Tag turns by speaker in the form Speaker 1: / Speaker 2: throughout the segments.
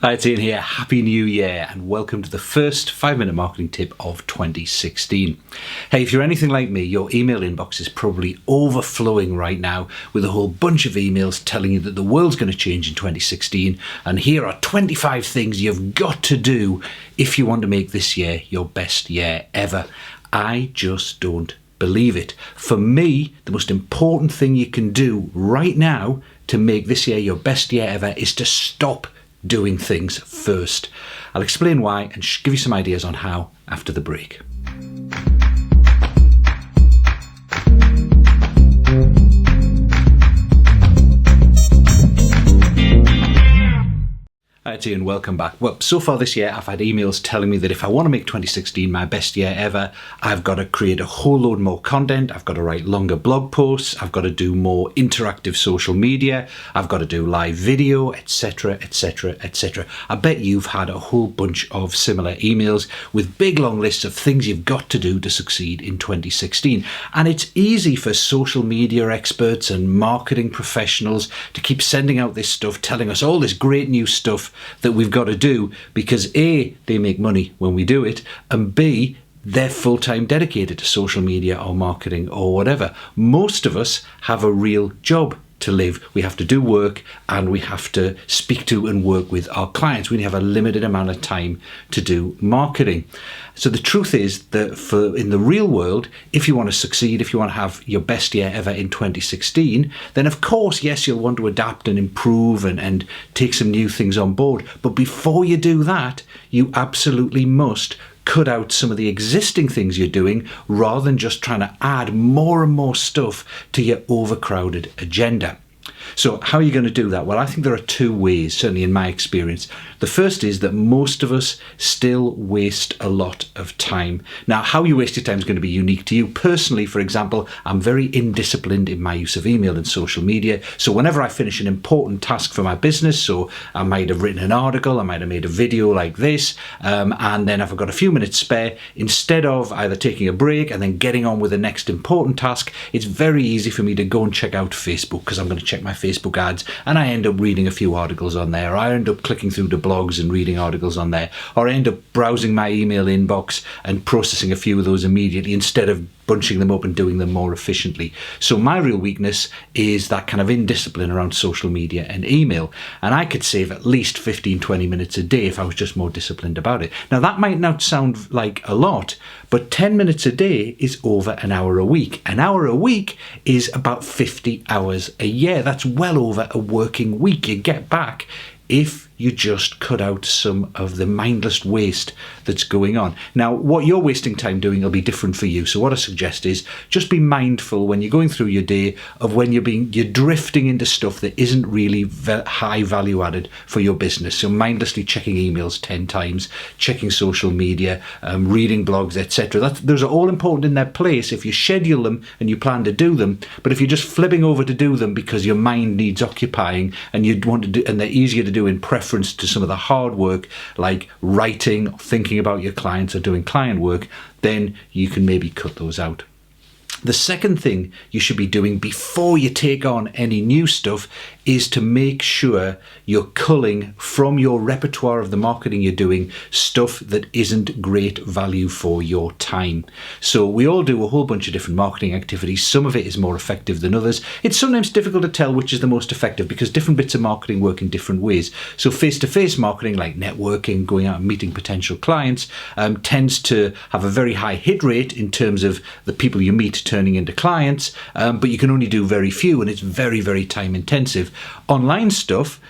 Speaker 1: Hi, it's Ian here. Happy New Year and welcome to the first 5-minute marketing tip of 2016. Hey, if you're anything like me, your email inbox is probably overflowing right now with a whole bunch of emails telling you that the world's going to change in 2016, and here are 25 things you've got to do if you want to make this year your best year ever. I just don't believe it. For me, the most important thing you can do right now to make this year your best year ever is to stop doing things first. I'll explain why and give you some ideas on how after the break. Hi, it's Ian, welcome back. Well, so far this year I've had emails telling me that if I want to make 2016 my best year ever, I've got to create a whole load more content, I've got to write longer blog posts, I've got to do more interactive social media, I've got to do live video, etc, etc, etc. I bet you've had a whole bunch of similar emails with big long lists of things you've got to do to succeed in 2016. And it's easy for social media experts and marketing professionals to keep sending out this stuff, telling us all this great new stuff that we've got to do because A, they make money when we do it, and B, they're full-time dedicated to social media or marketing or whatever. Most of us have a real job to live. We have to do work and we have to speak to and work with our clients. We have a limited amount of time to do marketing. So the truth is that in the real world, if you want to succeed, if you want to have your best year ever in 2016, then of course, yes, you'll want to adapt and improve and take some new things on board. But before you do that, you absolutely must cut out some of the existing things you're doing rather than just trying to add more and more stuff to your overcrowded agenda. So how are you going to do that? Well, I think there are two ways, certainly in my experience. The first is that most of us still waste a lot of time. Now, how you waste your time is going to be unique to you. Personally, for example, I'm very indisciplined in my use of email and social media. So whenever I finish an important task for my business, so I might have written an article, I might have made a video like this, and then if I've got a few minutes spare, instead of either taking a break and then getting on with the next important task, it's very easy for me to go and check out Facebook because I'm going to check my Facebook ads and I end up reading a few articles on there. I end up clicking through the blogs and reading articles on there, or I end up browsing my email inbox and processing a few of those immediately instead of bunching them up and doing them more efficiently. So my real weakness is that kind of indiscipline around social media and email. And I could save at least 15-20 minutes a day if I was just more disciplined about it. Now that might not sound like a lot, but 10 minutes a day is over an hour a week. An hour a week is about 50 hours a year. That's well over a working week you get back if you just cut out some of the mindless waste that's going on. Now, what you're wasting time doing will be different for you. So what I suggest is just be mindful when you're going through your day of when you're drifting into stuff that isn't really high value added for your business. So mindlessly checking emails 10 times, checking social media, reading blogs, etc. Those are all important in their place if you schedule them and you plan to do them. But if you're just flipping over to do them because your mind needs occupying and you want to do, and they're easier to do in preference to some of the hard work like writing, thinking about your clients or doing client work, then you can maybe cut those out. The second thing you should be doing before you take on any new stuff is to make sure you're culling from your repertoire of the marketing you're doing stuff that isn't great value for your time. So we all do a whole bunch of different marketing activities. Some of it is more effective than others. It's sometimes difficult to tell which is the most effective because different bits of marketing work in different ways. So face-to-face marketing like networking, going out and meeting potential clients, tends to have a very high hit rate in terms of the people you meet turning into clients, but you can only do very few and it's very, very time intensive. Online stuff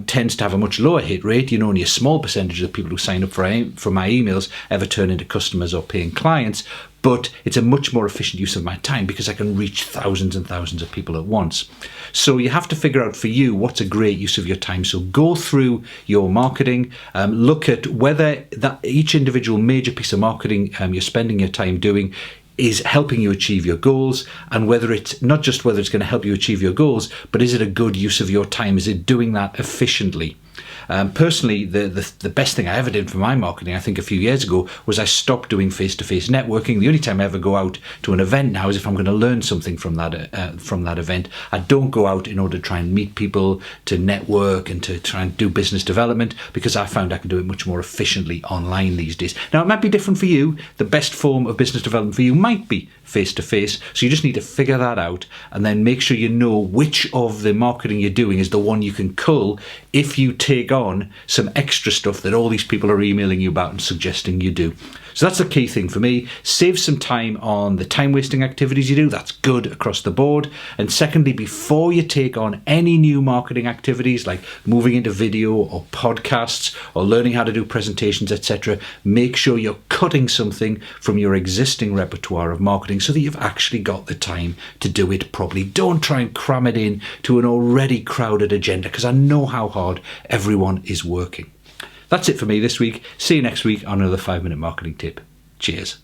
Speaker 1: tends to have a much lower hit rate. Only a small percentage of the people who sign up for my emails ever turn into customers or paying clients, but it's a much more efficient use of my time because I can reach thousands and thousands of people at once. So you have to figure out for you what's a great use of your time. So go through your marketing, look at whether that each individual major piece of marketing you're spending your time doing is helping you achieve your goals, and whether it's not just whether it's going to help you achieve your goals, but is it a good use of your time? Is it doing that efficiently? Personally, the best thing I ever did for my marketing, I think a few years ago, was I stopped doing face-to-face networking. The only time I ever go out to an event now is if I'm going to learn something from that event. I don't go out in order to try and meet people, to network and to try and do business development, because I found I can do it much more efficiently online these days. Now, it might be different for you. The best form of business development for you might be face-to-face. So you just need to figure that out and then make sure you know which of the marketing you're doing is the one you can cull if you take on some extra stuff that all these people are emailing you about and suggesting you do. So that's the key thing for me. Save some time on the time-wasting activities you do. That's good across the board. And secondly, before you take on any new marketing activities like moving into video or podcasts or learning how to do presentations, etc., make sure you're cutting something from your existing repertoire of marketing so that you've actually got the time to do it properly. Don't try and cram it in to an already crowded agenda, because I know how hard everyone is working. That's it for me this week. See you next week on another 5-minute marketing tip. Cheers.